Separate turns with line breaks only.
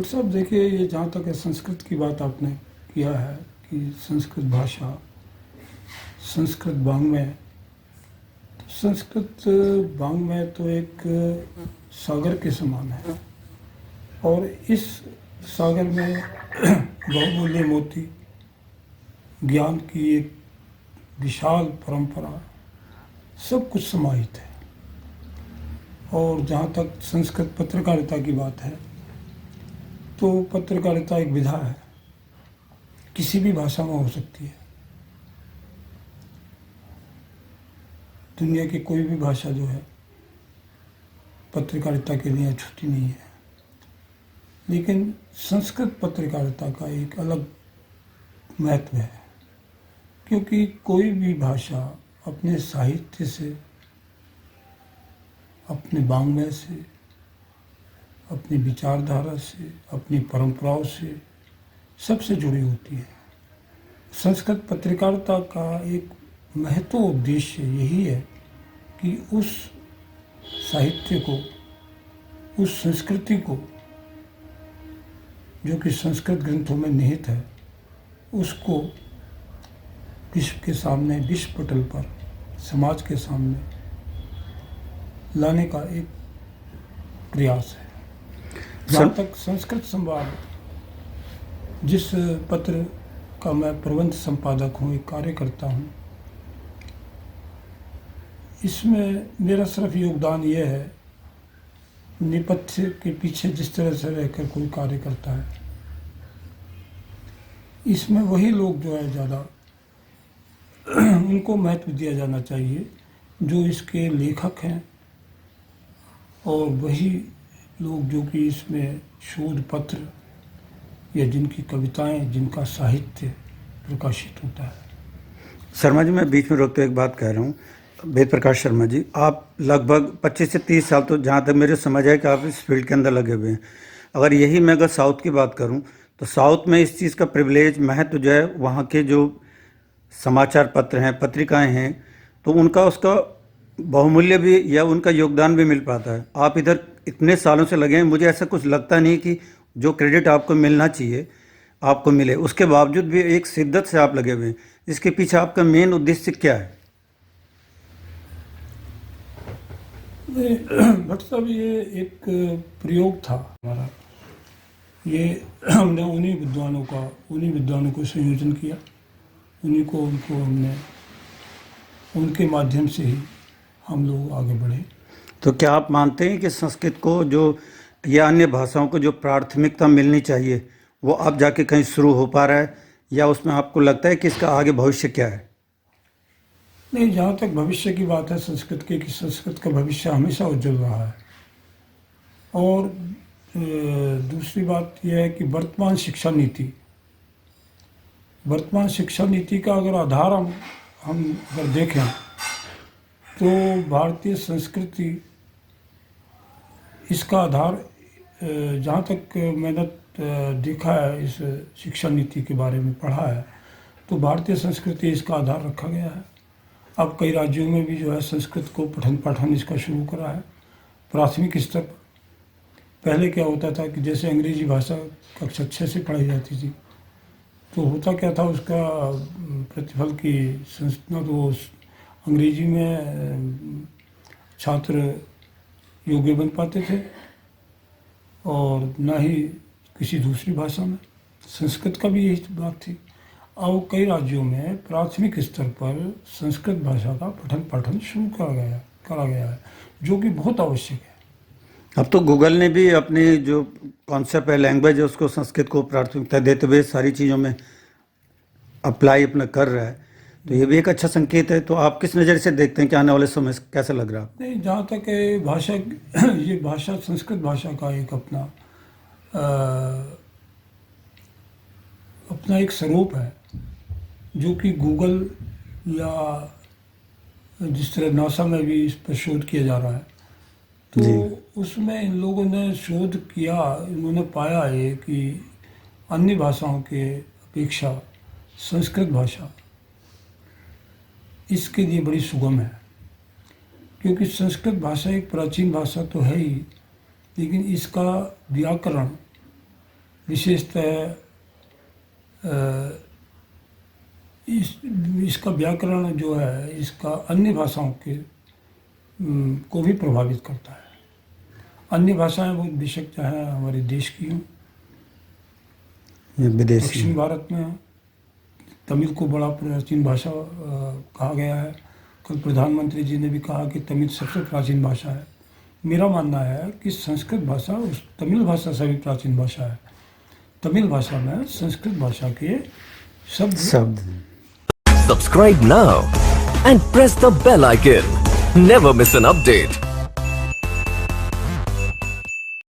Doctor साहब देखिए, ये जहाँ तक है संस्कृत की बात आपने किया है कि संस्कृत भाषा, संस्कृत वाङ्मय। तो संस्कृत वाङ्मय तो एक सागर के समान है और इस सागर में बहुमूल्य मोती, ज्ञान की एक विशाल परंपरा, सब कुछ समाहित है। और जहाँ तक संस्कृत पत्रकारिता की बात है तो पत्रकारिता एक विधा है, किसी भी भाषा में हो सकती है। दुनिया की कोई भी भाषा जो है पत्रकारिता के लिए छूटी नहीं है, लेकिन संस्कृत पत्रकारिता का एक अलग महत्व है, क्योंकि कोई भी भाषा अपने साहित्य से, अपने वाङ्मय से, अपनी विचारधारा से, अपनी परंपराओं से, सबसे जुड़ी होती है। संस्कृत पत्रकारिता का एक महत्व उद्देश्य यही है कि उस साहित्य को, उस संस्कृति को जो कि संस्कृत ग्रंथों में निहित है, उसको विश्व के सामने, विश्व पटल पर, समाज के सामने लाने का एक प्रयास है। जहाँ तक संस्कृत संवाद, जिस पत्र का मैं प्रबंध संपादक हूँ, एक कार्य करता हूँ, इसमें मेरा सिर्फ योगदान ये है, नेपथ्य के पीछे जिस तरह से रहकर कोई कार्य करता है, इसमें वही लोग जो है ज़्यादा उनको महत्व दिया जाना चाहिए जो इसके लेखक हैं, और वही लोग जो कि इसमें शोध पत्र या जिनकी कविताएं, जिनका साहित्य प्रकाशित होता है।
शर्मा जी, मैं बीच में रोकते एक बात कह रहा हूँ। वेद प्रकाश शर्मा जी, आप लगभग 25 से 30 साल, तो जहाँ तक मेरे समझ है कि आप इस फील्ड के अंदर लगे हुए हैं। अगर यही मैं अगर साउथ की बात करूँ तो साउथ में इस चीज़ का प्रिविलेज, महत्व जो है, वहाँ के जो समाचार पत्र हैं, पत्रिकाएं हैं, तो उनका उसका बहुमूल्य भी या उनका योगदान भी मिल पाता है। आप इधर इतने सालों से लगे हैं, मुझे ऐसा कुछ लगता नहीं कि जो क्रेडिट आपको मिलना चाहिए आपको मिले। उसके बावजूद भी एक शिद्दत से आप लगे हुए हैं। इसके पीछे आपका मेन उद्देश्य क्या है?
भट्ट साहब, ये एक प्रयोग था हमारा। ये हमने उन्हीं विद्वानों को संयोजन किया, उनको हमने, उनके माध्यम से ही हम लोग आगे बढ़े।
तो क्या आप मानते हैं कि संस्कृत को जो या अन्य भाषाओं को जो प्राथमिकता मिलनी चाहिए वो अब जाके कहीं शुरू हो पा रहा है, या उसमें आपको लगता है कि इसका आगे भविष्य क्या है?
नहीं, जहाँ तक भविष्य की बात है संस्कृत की, कि संस्कृत का भविष्य हमेशा उज्जवल रहा है। और दूसरी बात यह है कि वर्तमान शिक्षा नीति का अगर आधार हम अगर देखें तो भारतीय संस्कृति, इसका आधार, जहाँ तक मैंने देखा है, इस शिक्षा नीति के बारे में पढ़ा है, तो भारतीय संस्कृति इसका आधार रखा गया है। अब कई राज्यों में भी जो है संस्कृत को पठन पाठन इसका शुरू करा है प्राथमिक स्तर पर। पहले क्या होता था कि जैसे अंग्रेजी भाषा कक्षा 6 से पढ़ाई जाती थी, तो होता क्या था, उसका प्रतिफल की संस्था, तो अंग्रेजी में छात्र योग्य बन पाते थे और ना ही किसी दूसरी भाषा में। संस्कृत का भी यही बात थी। अब कई राज्यों में प्राथमिक स्तर पर संस्कृत भाषा का पठन पाठन शुरू करा गया है, जो कि बहुत आवश्यक है।
अब तो गूगल ने भी अपनी जो कॉन्सेप्ट है, लैंग्वेज है, उसको संस्कृत को प्राथमिकता देते हुए सारी चीज़ों में अप्लाई अपना कर रहा है, तो ये भी एक अच्छा संकेत है। तो आप किस नज़र से देखते हैं कि आने वाले समय कैसा लग रहा है?
नहीं, जहाँ तक भाषा, ये भाषा, संस्कृत भाषा का एक अपना एक स्वरूप है, जो कि गूगल या जिस तरह नासा में भी इस पर शोध किया जा रहा है, तो उसमें इन लोगों ने शोध किया, इन्होंने पाया है कि अन्य भाषाओं के अपेक्षा संस्कृत भाषा इसके लिए बड़ी सुगम है। क्योंकि संस्कृत भाषा एक प्राचीन भाषा तो है ही, लेकिन इसका व्याकरण विशेषतः इसका व्याकरण जो है इसका अन्य भाषाओं के को भी प्रभावित करता है। अन्य भाषाएं बहुत बेशक चाहे हमारे देश की हों,
ये विदेशी
दक्षिण भारत में तमिल को बड़ा प्राचीन भाषा कहा गया है। कल प्रधानमंत्री जी ने भी कहा कि तमिल सबसे प्राचीन भाषा है। मेरा मानना है कि संस्कृत भाषा उस तमिल भाषा से भी प्राचीन भाषा है। तमिल भाषा में संस्कृत भाषा के शब्द
Subscribe now and press the bell icon. Never miss an update.